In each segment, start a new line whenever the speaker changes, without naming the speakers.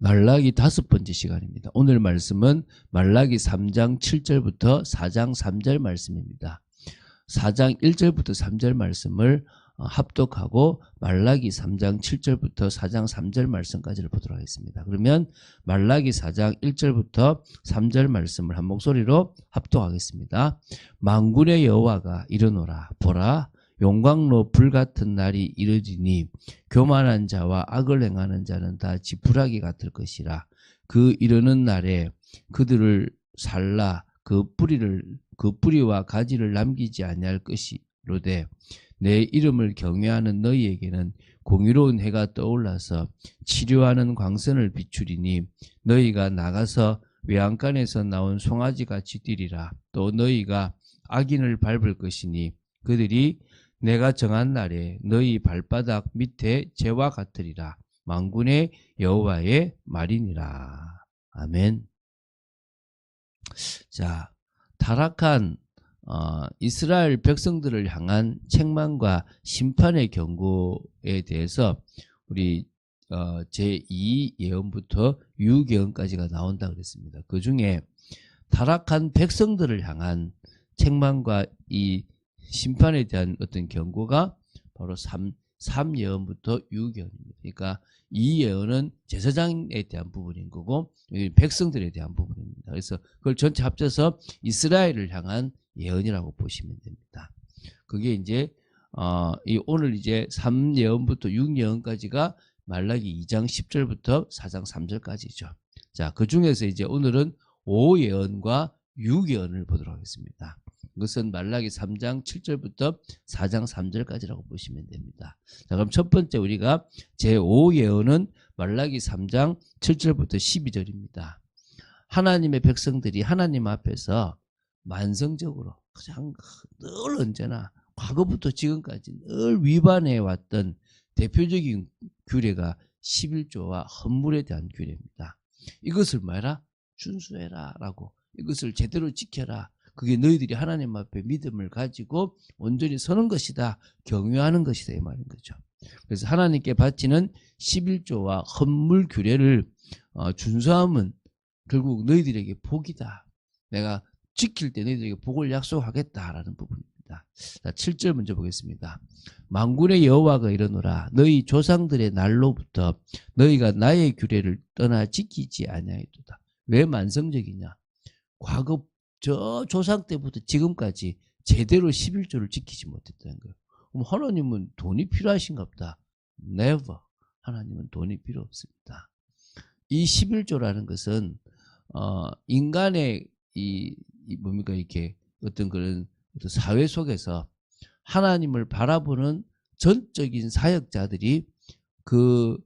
말라기 5번째 시간입니다. 오늘 말씀은 말라기 3장 7절부터 4장 3절 말씀입니다. 4장 1절부터 3절 말씀을 합독하고 말라기 3장 7절부터 4장 3절 말씀까지를 보도록 하겠습니다. 그러면 말라기 4장 1절부터 3절 말씀을 한 목소리로 합독하겠습니다. 만군의 여호와가 이르노라. 보라, 용광로 불같은 날이 이르리니 교만한 자와 악을 행하는 자는 다 지푸라기 같을 것이라. 그 이르는 날에 그들을 살라 그 뿌리와 가지를 남기지 아니할 것이로되 내 이름을 경외하는 너희에게는 공의로운 해가 떠올라서 치료하는 광선을 비추리니 너희가 나가서 외양간에서 나온 송아지 같이 뛰리라. 또 너희가 악인을 밟을 것이니 그들이 내가 정한 날에 너희 발바닥 밑에 재와 같으리라. 만군의 여호와의 말이니라. 아멘. 자, 타락한 이스라엘 백성들을 향한 책망과 심판의 경고에 대해서 우리 제2 예언부터 6 예언까지가 나온다 그랬습니다. 그 중에 타락한 백성들을 향한 책망과 이 심판에 대한 어떤 경고가 바로 3 예언부터 6 예언입니다. 그러니까 이 예언은 제사장에 대한 부분인 거고 백성들에 대한 부분입니다. 그래서 그걸 전체 합쳐서 이스라엘을 향한 예언이라고 보시면 됩니다. 그게 이제 오늘 이제 3 예언부터 6 예언까지가 말라기 2장 10절부터 4장 3절까지죠. 자, 그 중에서 이제 오늘은 5 예언과 6 예언을 보도록 하겠습니다. 그것은 말라기 3장 7절부터 4장 3절까지라고 보시면 됩니다. 자, 그럼 첫 번째 우리가 제5 예언은 말라기 3장 7절부터 12절입니다. 하나님의 백성들이 하나님 앞에서 만성적으로 그냥 늘 언제나 과거부터 지금까지 늘 위반해 왔던 대표적인 규례가 11조와 헌물에 대한 규례입니다. 이것을 뭐해라? 준수해라 라고, 이것을 제대로 지켜라. 그게 너희들이 하나님 앞에 믿음을 가지고 온전히 서는 것이다. 경외하는 것이다. 이 말인 거죠. 그래서 하나님께 바치는 11조와 헌물 규례를 준수함은 결국 너희들에게 복이다. 내가 지킬 때 너희들에게 복을 약속하겠다라는 부분입니다. 자, 7절 먼저 보겠습니다. 만군의 여호와가 이르노라. 너희 조상들의 날로부터 너희가 나의 규례를 떠나 지키지 아니하였도다. 왜 만성적이냐? 과거 저 조상 때부터 지금까지 제대로 11조를 지키지 못했다는 거예요. 그럼 하나님은 돈이 필요하신가 보다. Never. 하나님은 돈이 필요 없습니다. 이 11조라는 것은 인간의 뭡니까 이렇게 어떤 그런 사회 속에서 하나님을 바라보는 전적인 사역자들이 그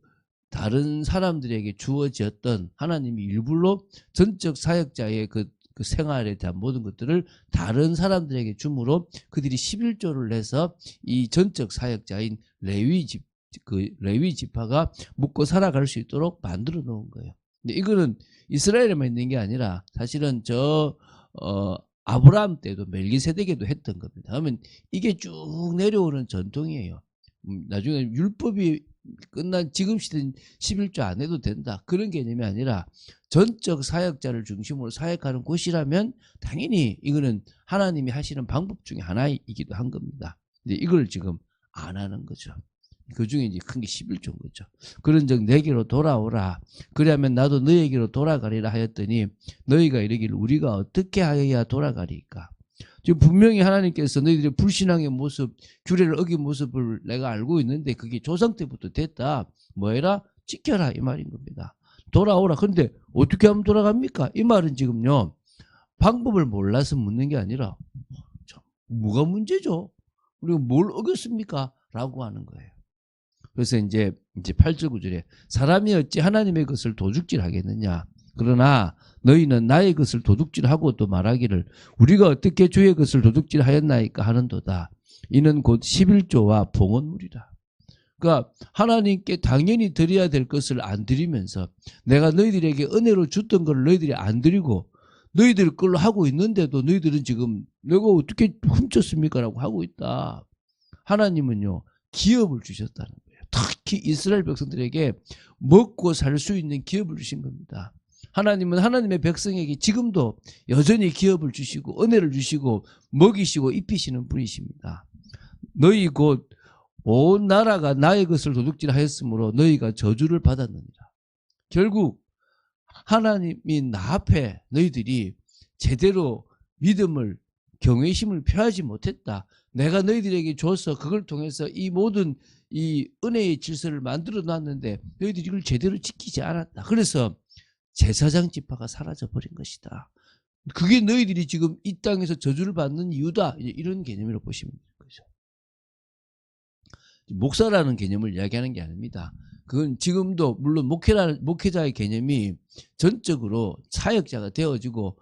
다른 사람들에게 주어졌던 하나님이 일부러 전적 사역자의 그 생활에 대한 모든 것들을 다른 사람들에게 주므로 그들이 11조를 내서 이 전적 사역자인 레위 지파가 묵고 살아갈 수 있도록 만들어 놓은 거예요. 근데 이거는 이스라엘에만 있는 게 아니라 사실은 아브라함 때도 멜기세덱에도 했던 겁니다. 그러면 이게 쭉 내려오는 전통이에요. 나중에 율법이 끝난 지금 시대는 11조 안 해도 된다. 그런 개념이 아니라 전적 사역자를 중심으로 사역하는 곳이라면 당연히 이거는 하나님이 하시는 방법 중에 하나이기도 한 겁니다. 근데 이걸 지금 안 하는 거죠. 그 중에 이제 큰 게 11조인 거죠. 그런즉 내게로 돌아오라. 그러면 나도 너에게로 돌아가리라 하였더니 너희가 이르기를 우리가 어떻게 하여야 돌아가리까? 지금 분명히 하나님께서 너희들의 불신앙의 모습, 규례를 어긴 모습을 내가 알고 있는데 그게 조상 때부터 됐다. 뭐해라? 지켜라 이 말인 겁니다. 돌아오라. 그런데 어떻게 하면 돌아갑니까? 이 말은 지금요. 방법을 몰라서 묻는 게 아니라 뭐가 문제죠? 우리가 뭘 어겼습니까? 라고 하는 거예요. 그래서 이제 8절 9절에 사람이 어찌 하나님의 것을 도둑질하겠느냐. 그러나 너희는 나의 것을 도둑질하고 또 말하기를 우리가 어떻게 주의 것을 도둑질하였나이까 하는도다. 이는 곧 11조와 봉헌물이라. 그러니까 하나님께 당연히 드려야 될 것을 안 드리면서 내가 너희들에게 은혜로 줬던 걸 너희들이 안 드리고 너희들 걸로 하고 있는데도 너희들은 지금 내가 어떻게 훔쳤습니까? 라고 하고 있다. 하나님은요 기업을 주셨다는 거예요. 특히 이스라엘 백성들에게 먹고 살 수 있는 기업을 주신 겁니다. 하나님은 하나님의 백성에게 지금도 여전히 기업을 주시고 은혜를 주시고 먹이시고 입히시는 분이십니다. 너희 곧 온 나라가 나의 것을 도둑질하였으므로 너희가 저주를 받았느니라. 결국 하나님이 나 앞에 너희들이 제대로 믿음을 경외심을 표하지 못했다. 내가 너희들에게 줘서 그걸 통해서 이 모든 이 은혜의 질서를 만들어 놨는데 너희들이 이걸 제대로 지키지 않았다. 그래서 제사장 지파가 사라져 버린 것이다. 그게 너희들이 지금 이 땅에서 저주를 받는 이유다. 이런 개념으로 보시면 되는 거죠. 목사라는 개념을 이야기하는 게 아닙니다. 그건 지금도 물론 목회자의 개념이 전적으로 사역자가 되어지고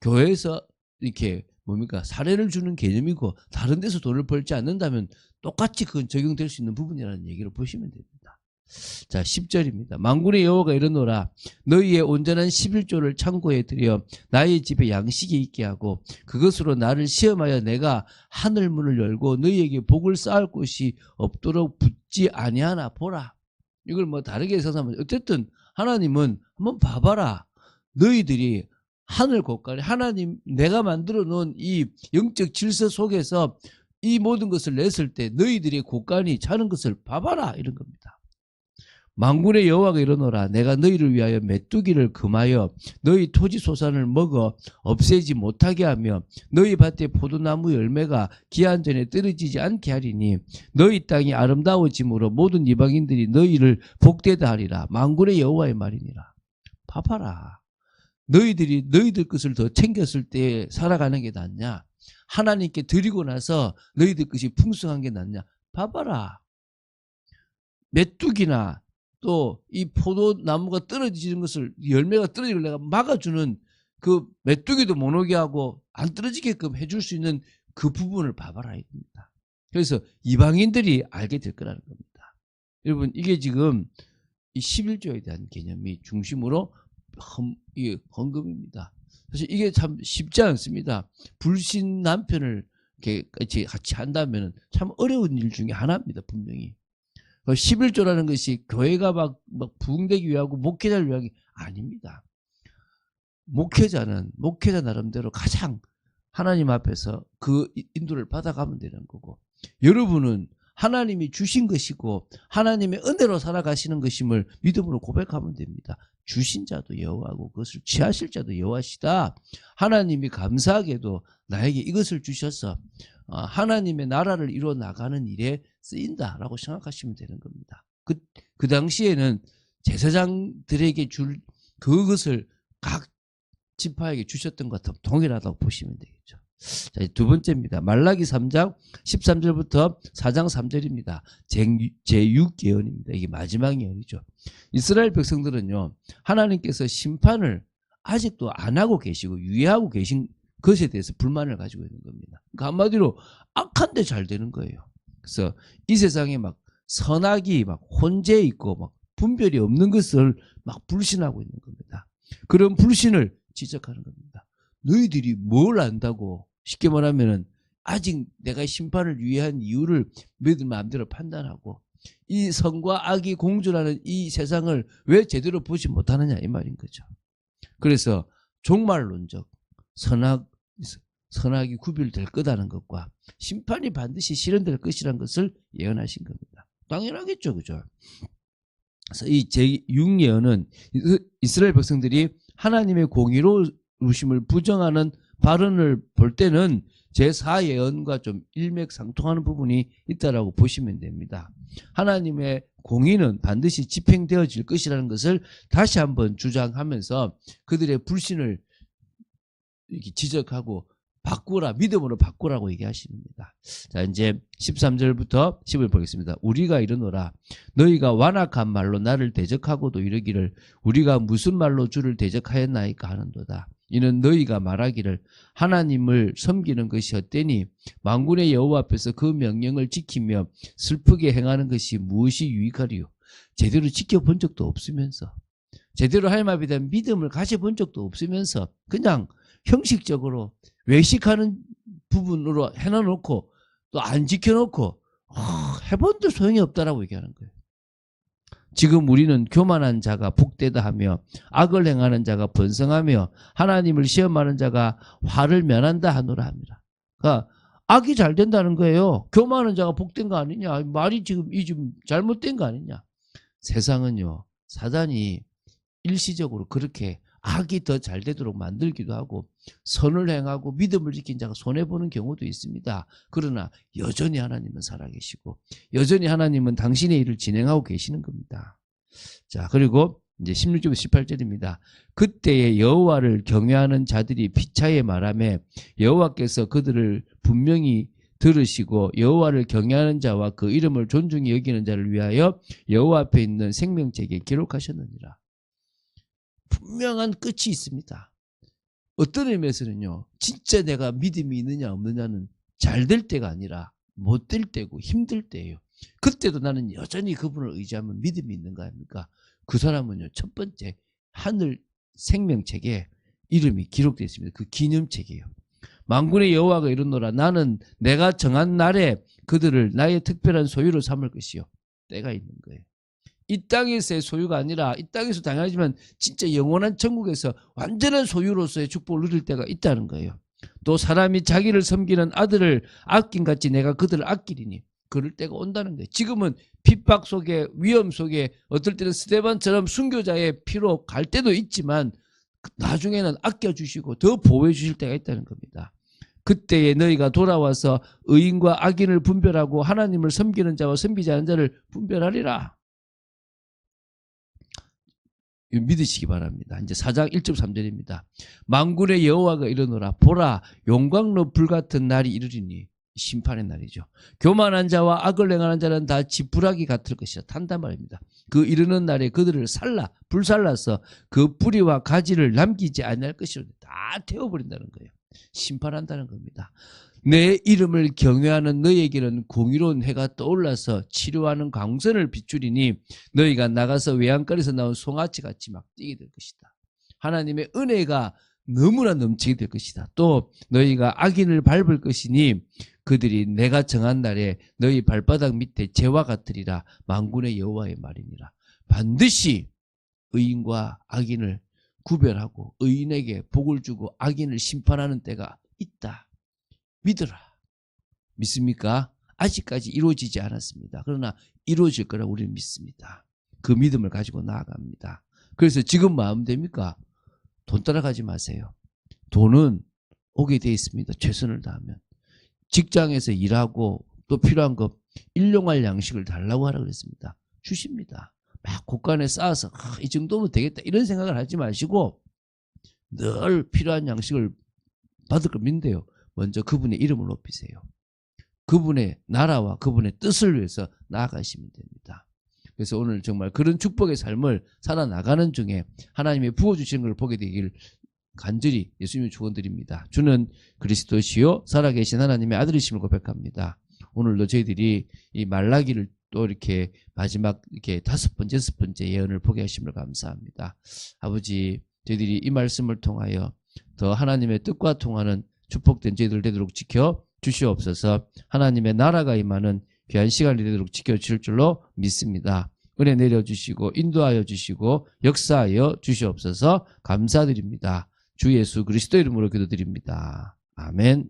교회에서 이렇게 뭡니까 사례를 주는 개념이고 다른 데서 돈을 벌지 않는다면 똑같이 그건 적용될 수 있는 부분이라는 얘기를 보시면 됩니다. 자 10절입니다. 만군의 여호와가 이르노라 너희의 온전한 11조를 창고에 들여 나의 집에 양식이 있게 하고 그것으로 나를 시험하여 내가 하늘 문을 열고 너희에게 복을 쌓을 곳이 없도록 붙지 아니하나 보라. 이걸 뭐 다르게 해석하면 어쨌든 하나님은 한번 봐봐라. 너희들이 하늘 곳간에 하나님 내가 만들어 놓은 이 영적 질서 속에서 이 모든 것을 냈을 때 너희들의 곳간이 차는 것을 봐봐라 이런 겁니다. 만군의 여호와가 이르노라 내가 너희를 위하여 메뚜기를 금하여 너희 토지 소산을 먹어 없애지 못하게 하며 너희 밭에 포도나무 열매가 기한 전에 떨어지지 않게 하리니 너희 땅이 아름다워짐으로 모든 이방인들이 너희를 복되다 하리라. 만군의 여호와의 말이니라. 봐봐라. 너희들이 너희들 것을 더 챙겼을 때 살아가는 게 낫냐? 하나님께 드리고 나서 너희들 것이 풍성한 게 낫냐? 봐봐라. 메뚜기나 또 이 포도나무가 떨어지는 것을 열매가 떨어지는 걸 내가 막아주는 그 메뚜기도 못 오게 하고 안 떨어지게끔 해줄 수 있는 그 부분을 봐봐라 이겁니다. 그래서 이방인들이 알게 될 거라는 겁니다. 여러분 이게 지금 이 11조에 대한 개념이 중심으로 이게 헌금입니다. 사실 이게 참 쉽지 않습니다. 불신 남편을 이렇게 같이 한다면 참 어려운 일 중에 하나입니다. 분명히. 11조라는 것이 교회가 막 부흥되기 위하고 목회자를 위한 게 아닙니다. 목회자 나름대로 가장 하나님 앞에서 그 인도를 받아가면 되는 거고 여러분은 하나님이 주신 것이고 하나님의 은혜로 살아가시는 것임을 믿음으로 고백하면 됩니다. 주신 자도 여호와고 그것을 취하실 자도 여호와시다. 하나님이 감사하게도 나에게 이것을 주셔서 하나님의 나라를 이루어 나가는 일에 쓰인다라고 생각하시면 되는 겁니다. 그 당시에는 제사장들에게 줄 그것을 각 지파에게 주셨던 것과 동일하다고 보시면 되겠죠. 자, 두 번째입니다. 말라기 3장 13절부터 4장 3절입니다. 제6예언입니다. 이게 마지막 예언이죠. 이스라엘 백성들은요. 하나님께서 심판을 아직도 안 하고 계시고 유예하고 계신 것에 대해서 불만을 가지고 있는 겁니다. 그러니까 한마디로 악한데 잘 되는 거예요. 그래서 이 세상에 막 선악이 막 혼재 있고 막 분별이 없는 것을 막 불신하고 있는 겁니다. 그런 불신을 지적하는 겁니다. 너희들이 뭘 안다고 쉽게 말하면은 아직 내가 심판을 유예한 이유를 너희들 마음대로 판단하고 이 선과 악이 공존하는 이 세상을 왜 제대로 보지 못하느냐 이 말인 거죠. 그래서 종말론적 선악이 구별될 거다는 것과 심판이 반드시 실현될 것이라는 것을 예언하신 겁니다. 당연하겠죠. 그죠? 그래서 이 제6예언은 이스라엘 백성들이 하나님의 공의로우심을 부정하는 발언을 볼 때는 제4예언과 좀 일맥상통하는 부분이 있다라고 보시면 됩니다. 하나님의 공의는 반드시 집행되어질 것이라는 것을 다시 한번 주장하면서 그들의 불신을 이렇게 지적하고 바꾸라, 믿음으로 바꾸라고 얘기하십니다. 자, 이제 13절부터 10을 보겠습니다. 우리가 이르노라 너희가 완악한 말로 나를 대적하고도 이르기를 우리가 무슨 말로 주를 대적하였나이까 하는도다. 이는 너희가 말하기를 하나님을 섬기는 것이 헛되니 만군의 여호와 앞에서 그 명령을 지키며 슬프게 행하는 것이 무엇이 유익하리요. 제대로 지켜본 적도 없으면서 제대로 하나님에 대한 믿음을 가져본 적도 없으면서 그냥 형식적으로 외식하는 부분으로 해놔놓고 또 안 지켜놓고 해본도 소용이 없다라고 얘기하는 거예요. 지금 우리는 교만한 자가 복되다 하며 악을 행하는 자가 번성하며 하나님을 시험하는 자가 화를 면한다 하노라 합니다. 그러니까 악이 잘 된다는 거예요. 교만한 자가 복된 거 아니냐. 말이 지금 잘못된 거 아니냐. 세상은요, 사단이 일시적으로 그렇게 악이 더 잘 되도록 만들기도 하고 선을 행하고 믿음을 지킨 자가 손해보는 경우도 있습니다. 그러나 여전히 하나님은 살아계시고 여전히 하나님은 당신의 일을 진행하고 계시는 겁니다. 자, 그리고 이제 16절부터 18절입니다. 그때에 여호와를 경외하는 자들이 피차에 말하며 여호와께서 그들을 분명히 들으시고 여호와를 경외하는 자와 그 이름을 존중히 여기는 자를 위하여 여호와 앞에 있는 생명책에 기록하셨느니라. 분명한 끝이 있습니다. 어떤 의미에서는요, 진짜 내가 믿음이 있느냐 없느냐는 잘 될 때가 아니라 못 될 때고 힘들 때예요. 그때도 나는 여전히 그분을 의지하면 믿음이 있는 거 아닙니까? 그 사람은요, 첫 번째 하늘 생명책에 이름이 기록되어 있습니다. 그 기념책이에요. 만군의 여호와가 이르노라. 나는 내가 정한 날에 그들을 나의 특별한 소유로 삼을 것이요. 때가 있는 거예요. 이 땅에서의 소유가 아니라 이 땅에서 당연하지만 진짜 영원한 천국에서 완전한 소유로서의 축복을 누릴 때가 있다는 거예요. 또 사람이 자기를 섬기는 아들을 아낀같이 내가 그들을 아끼리니 그럴 때가 온다는 거예요. 지금은 핍박 속에 위험 속에 어떨 때는 스데반처럼 순교자의 피로 갈 때도 있지만 나중에는 아껴주시고 더 보호해 주실 때가 있다는 겁니다. 그때에 너희가 돌아와서 의인과 악인을 분별하고 하나님을 섬기는 자와 섬기지 않는 자를 분별하리라. 믿으시기 바랍니다. 이제 4장 1절 3절입니다. 만군의 여호와가 이르노라. 보라, 용광로 불같은 날이 이르리니, 심판의 날이죠. 교만한 자와 악을 행하는 자는 다 지푸라기 같을 것이다. 탄단 말입니다. 그 이르는 날에 그들을 불살라서 그 뿌리와 가지를 남기지 아니할 것이라. 다 태워버린다는 거예요. 심판한다는 겁니다. 내 이름을 경외하는 너희에게는 공의로운 해가 떠올라서 치료하는 광선을 비추리니 너희가 나가서 외양간에서 나온 송아지같이 막 뛰게 될 것이다. 하나님의 은혜가 너무나 넘치게 될 것이다. 또 너희가 악인을 밟을 것이니 그들이 내가 정한 날에 너희 발바닥 밑에 재와 같으리라. 만군의 여호와의 말이니라. 반드시 의인과 악인을 구별하고 의인에게 복을 주고 악인을 심판하는 때가 있다. 믿어라. 믿습니까? 아직까지 이루어지지 않았습니다. 그러나 이루어질 거라고 우리는 믿습니다. 그 믿음을 가지고 나아갑니다. 그래서 지금 마음 됩니까? 돈 따라가지 마세요. 돈은 오게 돼 있습니다. 최선을 다하면. 직장에서 일하고 또 필요한 것 일용할 양식을 달라고 하라 그랬습니다. 주십니다. 막 곳간에 쌓아서 이 정도면 되겠다 이런 생각을 하지 마시고 늘 필요한 양식을 받을 걸 믿는데요. 먼저 그분의 이름을 높이세요. 그분의 나라와 그분의 뜻을 위해서 나아가시면 됩니다. 그래서 오늘 정말 그런 축복의 삶을 살아나가는 중에 하나님의 부어주시는 걸 보게 되길 간절히 예수님의 축원드립니다. 주는 그리스도시요 살아계신 하나님의 아들이심을 고백합니다. 오늘도 저희들이 이 말라기를 또 이렇게 마지막 이렇게 5번째, 6번째 예언을 보게 하심을 감사합니다. 아버지, 저희들이 이 말씀을 통하여 더 하나님의 뜻과 통하는 축복된 저희들 되도록 지켜 주시옵소서. 하나님의 나라가 임하는 귀한 시간이 되도록 지켜주실 줄로 믿습니다. 은혜 내려주시고 인도하여 주시고 역사하여 주시옵소서. 감사드립니다. 주 예수 그리스도 이름으로 기도드립니다. 아멘.